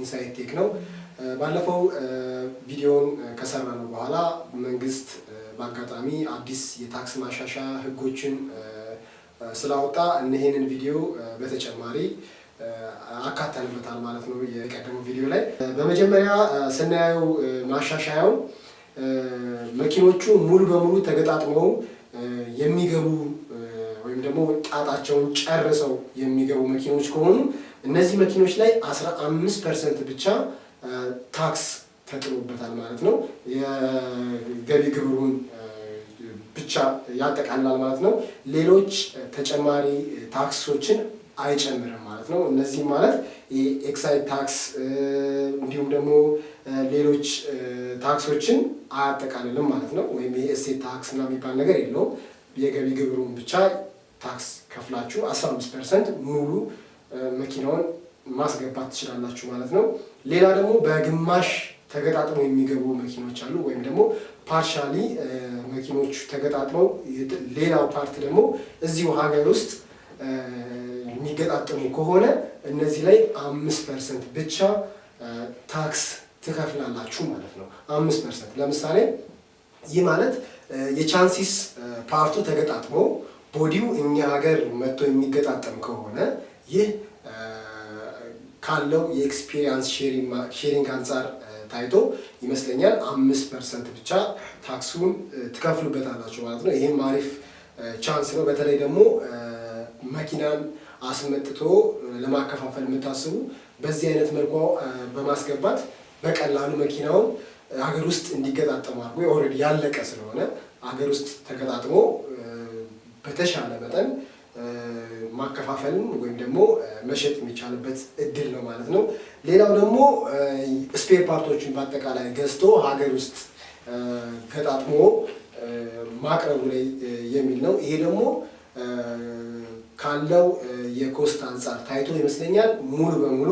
ኢንሳይት ቴክ ነው። ባለፈው ቪዲዮን ከሰራነው በኋላ መንግስት በአጋጣሚ አዲስ የታክስ ማሻሻያ ህጎችን ስላወጣ እነዚህን ቪዲዮ በተጨማሪ አካተንበታል ማለት ነው የቀደመው ቪዲዮ ላይ። በመጀመሪያ ስናየው ማሻሻያው መኪኖቹ ሙሉ በሙሉ ተገጣጥመው የሚገቡ ወይም ደግሞ ጣጣቸውን ጨርሰው የሚገቡ መኪኖች ከሆኑ እነዚህ መኪኖች ላይ 15% ብቻ ታክስ ተጥሎበታል ማለት ነው። የገቢ ግብሩን ብቻ ያጠቃልላል ማለት ነው። ሌሎች ተጨማሪ ታክሶችን አይጨምርም ማለት ነው። እነዚህ ማለት የኤክሳይዝ ታክስ እንዲሁም ደግሞ ሌሎች ታክሶችን አያጠቃልልም ማለት ነው። ወይም የእሴት ታክስ እና የሚባል ነገር የለውም። የገቢ ግብሩን ብቻ ታክስ ከፍላችሁ 15% ሙሉ መኪናውን ማስገባት ትችላላችሁ ማለት ነው። ሌላ ደግሞ በግማሽ ተገጣጥመው የሚገቡ መኪኖች አሉ። ወይም ደግሞ ፓርሻሊ መኪኖቹ ተገጣጥመው ሌላው ፓርት ደግሞ እዚሁ ሀገር ውስጥ የሚገጣጠሙ ከሆነ እነዚህ ላይ 5% ብቻ ታክስ ትከፍላላችሁ ማለት ነው። 5%። ለምሳሌ ይህ ማለት የቻንሲስ ፓርቱ ተገጣጥሞ ቦዲው እኛ ሀገር መጥቶ የሚገጣጠም ከሆነ ይህ ካለው የኤክስፒሪየንስ ሼሪንግ አንጻር ታይቶ ይመስለኛል 5% ብቻ ታክሱን ትከፍሉበታላችሁ ማለት ነው። ይህም አሪፍ ቻንስ ነው። በተለይ ደግሞ መኪናን አስመጥቶ ለማከፋፈል የምታስቡ በዚህ አይነት መልኩ በማስገባት በቀላሉ መኪናውን ሀገር ውስጥ እንዲገጣጠሙ አድርጎ ኦልሬዲ ያለቀ ስለሆነ ሀገር ውስጥ ተገጣጥሞ በተሻለ መጠን ማከፋፈልን ወይም ደግሞ መሸጥ የሚቻልበት እድል ነው ማለት ነው። ሌላው ደግሞ ስፔር ፓርቶችን በአጠቃላይ ገዝቶ ሀገር ውስጥ ገጣጥሞ ማቅረቡ ላይ የሚል ነው። ይሄ ደግሞ ካለው የኮስት አንጻር ታይቶ ይመስለኛል ሙሉ በሙሉ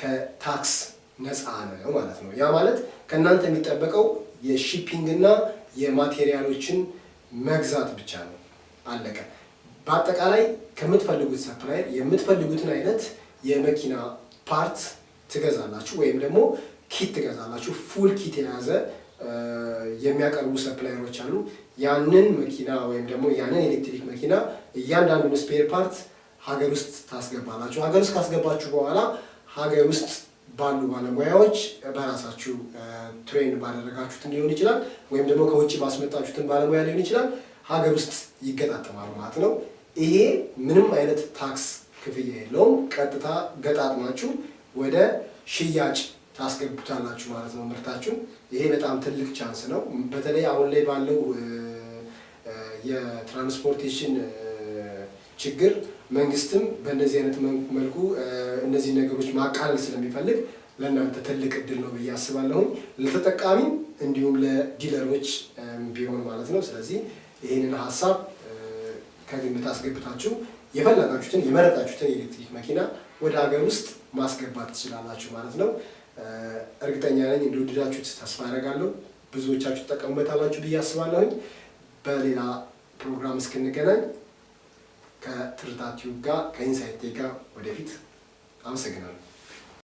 ከታክስ ነፃ ነው ማለት ነው። ያ ማለት ከእናንተ የሚጠበቀው የሺፒንግ እና የማቴሪያሎችን መግዛት ብቻ ነው። አለቀ። በአጠቃላይ ከምትፈልጉት ሰፕላየር የምትፈልጉትን አይነት የመኪና ፓርት ትገዛላችሁ ወይም ደግሞ ኪት ትገዛላችሁ። ፉል ኪት የያዘ የሚያቀርቡ ሰፕላየሮች አሉ። ያንን መኪና ወይም ደግሞ ያንን ኤሌክትሪክ መኪና እያንዳንዱን ስፔር ፓርት ሀገር ውስጥ ታስገባላችሁ። ሀገር ውስጥ ካስገባችሁ በኋላ ሀገር ውስጥ ባሉ ባለሙያዎች በራሳችሁ ትሬን ባደረጋችሁትን ሊሆን ይችላል፣ ወይም ደግሞ ከውጭ ባስመጣችሁትን ባለሙያ ሊሆን ይችላል። ሀገር ውስጥ ይገጣጠማሉ ማለት ነው። ይሄ ምንም አይነት ታክስ ክፍያ የለውም። ቀጥታ ገጣጥማችሁ ወደ ሽያጭ ታስገቡታላችሁ ማለት ነው ምርታችሁን። ይሄ በጣም ትልቅ ቻንስ ነው። በተለይ አሁን ላይ ባለው የትራንስፖርቴሽን ችግር መንግስትም በእነዚህ አይነት መልኩ እነዚህ ነገሮች ማቃለል ስለሚፈልግ ለእናንተ ትልቅ እድል ነው ብዬ አስባለሁኝ። ለተጠቃሚም እንዲሁም ለዲለሮች ቢሆን ማለት ነው። ስለዚህ ይህንን ሀሳብ ከግምት አስገብታችሁ የፈለጋችሁትን የመረጣችሁትን የኤሌክትሪክ መኪና ወደ ሀገር ውስጥ ማስገባት ትችላላችሁ ማለት ነው። እርግጠኛ ነኝ እንደወደዳችሁት ተስፋ አደርጋለሁ። ብዙዎቻችሁ ተጠቀሙበታላችሁ ብዬ አስባለሁኝ። በሌላ ፕሮግራም እስክንገናኝ ከትርታ ቲዩብ ጋር ከኢንሳይት ቴክ ጋር ወደፊት። አመሰግናለሁ።